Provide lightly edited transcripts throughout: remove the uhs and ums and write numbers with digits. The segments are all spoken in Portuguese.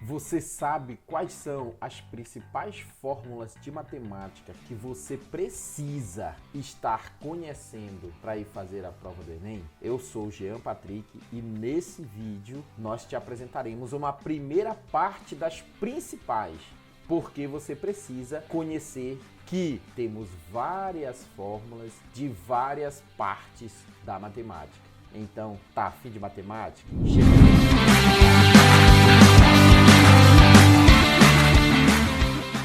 Você sabe quais são as principais fórmulas de matemática que você precisa estar conhecendo para ir fazer a prova do Enem? Eu sou o Jean Patrick e nesse vídeo nós te apresentaremos uma primeira parte das principais, porque você precisa conhecer que temos várias fórmulas de várias partes da matemática. Então, tá afim de matemática?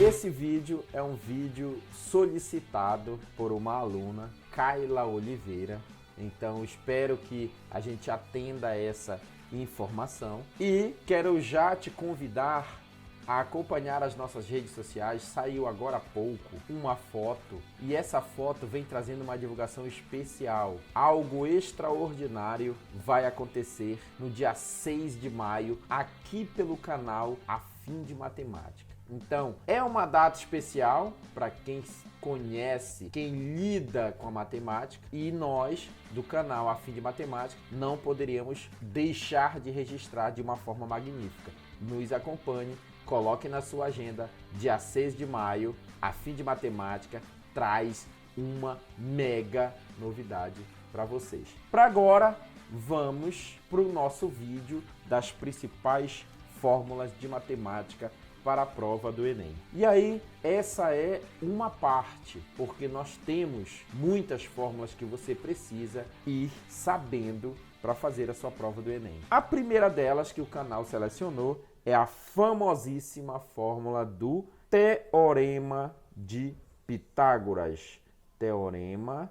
Esse vídeo é um vídeo solicitado por uma aluna, Kaila Oliveira. Então, espero que a gente atenda essa informação. E quero já te convidar a acompanhar as nossas redes sociais. Saiu agora há pouco uma foto e essa foto vem trazendo uma divulgação especial. Algo extraordinário vai acontecer no dia 6 de maio aqui pelo canal Afim de Matemática. Então, é uma data especial para quem conhece, quem lida com a matemática, e nós, do canal Afim de Matemática, não poderíamos deixar de registrar de uma forma magnífica. Nos acompanhe, coloque na sua agenda, dia 6 de maio, Afim de Matemática traz uma mega novidade para vocês. Para agora, vamos para o nosso vídeo das principais fórmulas de matemática para a prova do Enem. E aí, essa é uma parte, porque nós temos muitas fórmulas que você precisa ir sabendo para fazer a sua prova do Enem. A primeira delas que o canal selecionou é a famosíssima fórmula do Teorema de Pitágoras. Teorema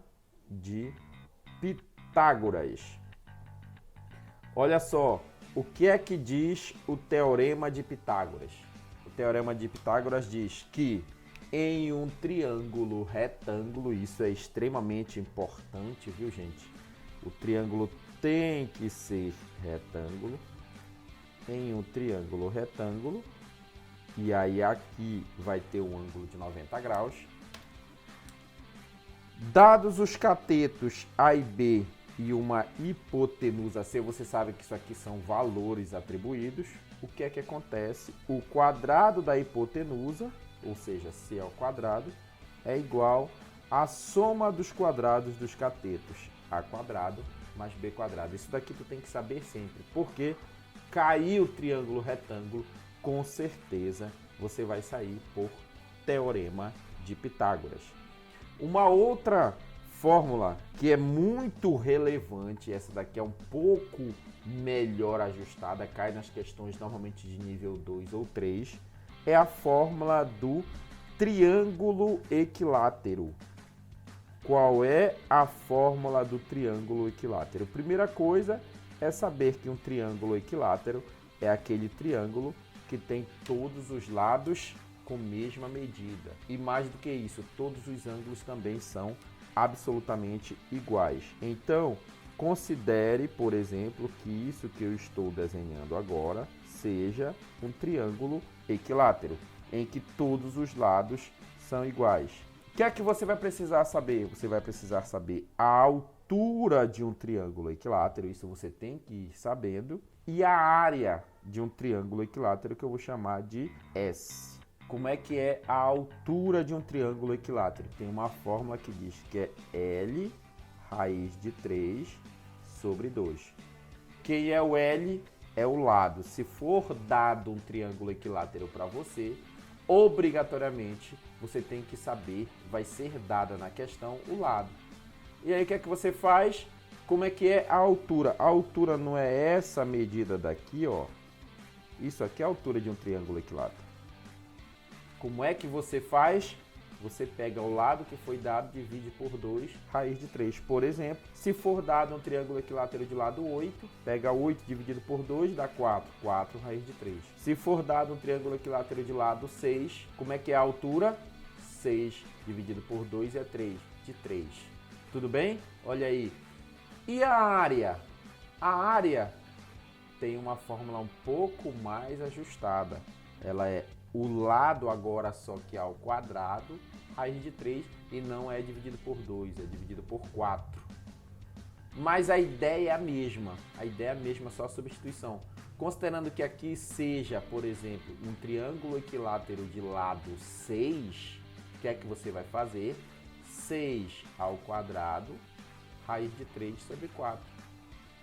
de Pitágoras. Olha só, o que é que diz o Teorema de Pitágoras? O Teorema de Pitágoras diz que em um triângulo retângulo, isso é extremamente importante, viu, gente? O triângulo tem que ser retângulo. Em um triângulo retângulo, e aí aqui vai ter um ângulo de 90 graus. Dados os catetos A e B e uma hipotenusa C, você sabe que isso aqui são valores atribuídos. O que é que acontece? O quadrado da hipotenusa, ou seja, C ao quadrado, é igual à soma dos quadrados dos catetos, A quadrado mais B quadrado. Isso daqui tu tem que saber sempre, porque cair o triângulo retângulo, com certeza você vai sair por Teorema de Pitágoras. Uma outra fórmula que é muito relevante, essa daqui é um pouco melhor ajustada, cai nas questões normalmente de nível 2 ou 3, é a fórmula do triângulo equilátero. Qual é a fórmula do triângulo equilátero? Primeira coisa é saber que um triângulo equilátero é aquele triângulo que tem todos os lados com mesma medida. E mais do que isso, todos os ângulos também são absolutamente iguais. Então, considere, por exemplo, que isso que eu estou desenhando agora seja um triângulo equilátero, em que todos os lados são iguais. O que é que você vai precisar saber? Você vai precisar saber a altura de um triângulo equilátero, isso você tem que ir sabendo, e a área de um triângulo equilátero, que eu vou chamar de S. Como é que é a altura de um triângulo equilátero? Tem uma fórmula que diz que é L raiz de 3 sobre 2. Quem é o L? É o lado. Se for dado um triângulo equilátero para você, obrigatoriamente você tem que saber, vai ser dada na questão o lado. E aí o que é que você faz? Como é que é a altura? A altura não é essa medida daqui, ó. Isso aqui é a altura de um triângulo equilátero. Como é que você faz? Você pega o lado que foi dado, divide por 2, raiz de 3. Por exemplo, se for dado um triângulo equilátero de lado 8, pega 8 dividido por 2, dá 4. 4 raiz de 3. Se for dado um triângulo equilátero de lado 6, como é que é a altura? 6 dividido por 2 é 3, de 3. Tudo bem? Olha aí. E a área? A área tem uma fórmula um pouco mais ajustada. Ela é o lado agora só que ao quadrado, raiz de 3, e não é dividido por 2, é dividido por 4. Mas a ideia é a mesma, só a substituição. Considerando que aqui seja, por exemplo, um triângulo equilátero de lado 6, o que é que você vai fazer? 6 ao quadrado, raiz de 3 sobre 4.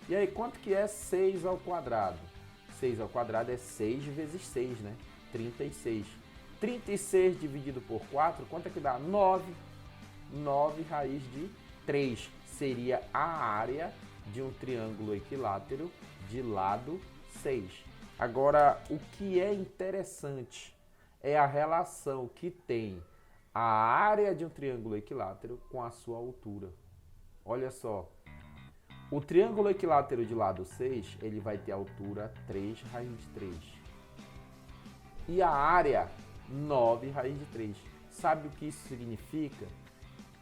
E aí, quanto que é 6 ao quadrado? 6 ao quadrado é 6 vezes 6, né? 36. 36 dividido por 4, quanto é que dá? 9. 9 raiz de 3 seria a área de um triângulo equilátero de lado 6. Agora, o que é interessante é a relação que tem a área de um triângulo equilátero com a sua altura. Olha só, o triângulo equilátero de lado 6, ele vai ter altura 3 raiz de 3. E a área, 9 raiz de 3. Sabe o que isso significa?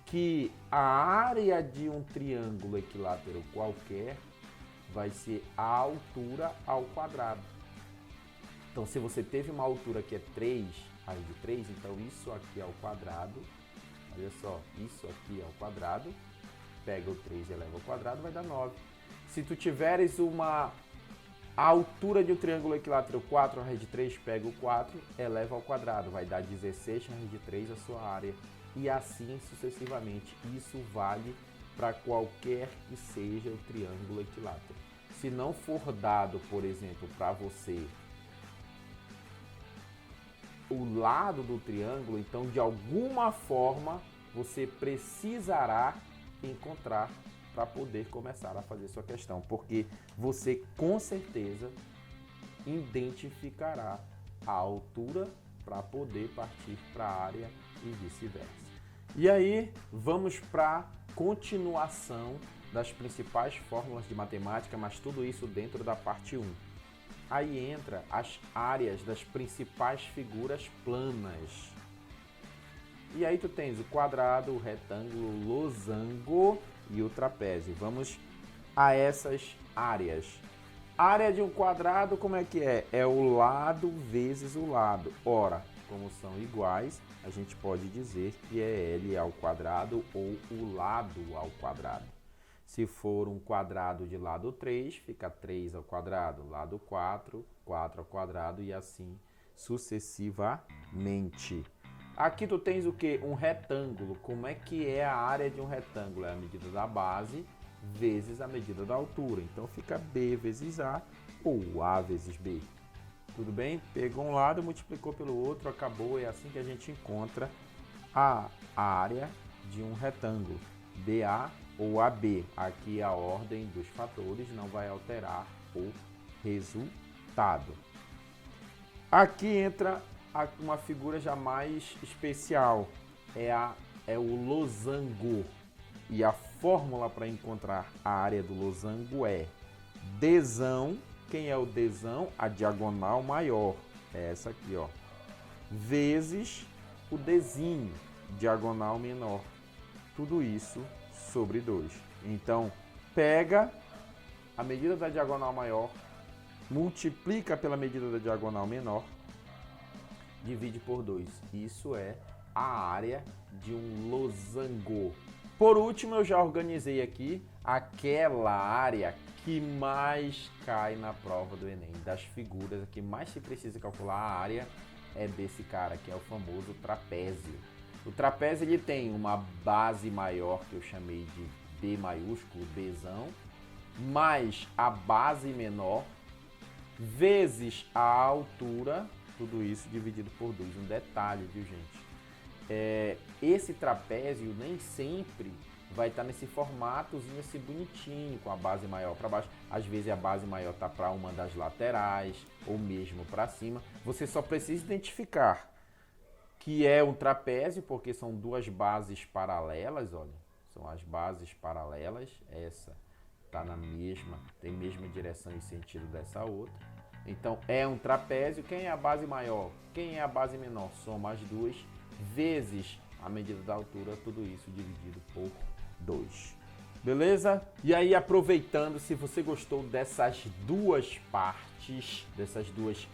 Que a área de um triângulo equilátero qualquer vai ser a altura ao quadrado. Então, se você teve uma altura que é 3 raiz de 3, então isso aqui ao quadrado, olha só, isso aqui ao quadrado, pega o 3 e eleva ao quadrado, vai dar 9. Se tu tiveres a altura de um triângulo equilátero 4 raiz de 3, pega o 4, eleva ao quadrado, vai dar 16 raiz de 3 a sua área. E assim sucessivamente. Isso vale para qualquer que seja o triângulo equilátero. Se não for dado, por exemplo, para você o lado do triângulo, então de alguma forma você precisará encontrar para poder começar a fazer sua questão, porque você com certeza identificará a altura para poder partir para a área e vice-versa. E aí, vamos para a continuação das principais fórmulas de matemática, mas tudo isso dentro da parte 1. Aí entra as áreas das principais figuras planas. E aí tu tens o quadrado, o retângulo, o losango e o trapézio. Vamos a essas áreas. Área de um quadrado, como é que é? É o lado vezes o lado. Ora, como são iguais, a gente pode dizer que é L ao quadrado ou o lado ao quadrado. Se for um quadrado de lado 3, fica 3 ao quadrado, lado 4, 4 ao quadrado e assim sucessivamente. Aqui tu tens o que? Um retângulo. Como é que é a área de um retângulo? É a medida da base vezes a medida da altura. Então fica B vezes A ou A vezes B. Tudo bem? Pegou um lado, multiplicou pelo outro, acabou. É assim que a gente encontra a área de um retângulo. BA ou AB. Aqui a ordem dos fatores não vai alterar o resultado. Aqui entra uma figura já mais especial. É o losango. E a fórmula para encontrar a área do losango é Dzão. Quem é o Dzão? A diagonal maior. É essa aqui, ó. Vezes o Dzinho, diagonal menor. Tudo isso sobre 2. Então, pega a medida da diagonal maior, multiplica pela medida da diagonal menor, divide por 2. Isso é a área de um losango. Por último, eu já organizei aqui aquela área que mais cai na prova do Enem. Das figuras, a que mais se precisa calcular a área é desse cara, que é o famoso trapézio. O trapézio ele tem uma base maior, que eu chamei de B maiúsculo, Bzão, mais a base menor, vezes a altura, tudo isso dividido por 2. Um detalhe, viu, gente? Esse trapézio nem sempre vai estar nesse formatozinho assim bonitinho, com a base maior para baixo. Às vezes a base maior está para uma das laterais ou mesmo para cima. Você só precisa identificar que é um trapézio, porque são duas bases paralelas, olha. São as bases paralelas. Essa está na mesma, tem mesma direção e sentido dessa outra. Então é um trapézio. Quem é a base maior? Quem é a base menor? Soma as duas, vezes a medida da altura, tudo isso dividido por 2. Beleza? E aí, aproveitando, se você gostou dessas duas partes, dessas duas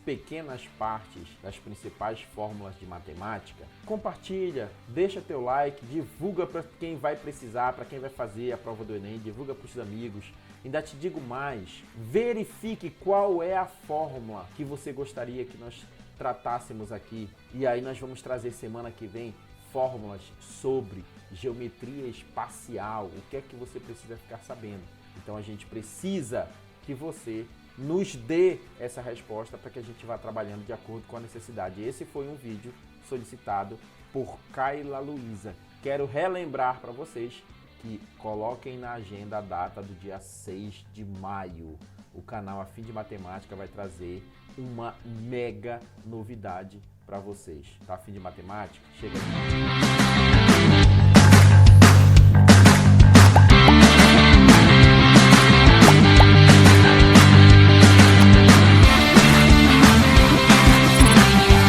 pequenas partes das principais fórmulas de matemática, compartilha, deixa teu like, divulga para quem vai precisar, para quem vai fazer a prova do Enem, divulga para os amigos. Ainda te digo mais, verifique qual é a fórmula que você gostaria que nós tratássemos aqui. E aí nós vamos trazer semana que vem fórmulas sobre geometria espacial, o que é que você precisa ficar sabendo. Então a gente precisa que você nos dê essa resposta para que a gente vá trabalhando de acordo com a necessidade. Esse foi um vídeo solicitado por Kaila Luiza. Quero relembrar para vocês que coloquem na agenda a data do dia 6 de maio. O canal Afim de Matemática vai trazer uma mega novidade para vocês. Tá afim de matemática? Chega aqui.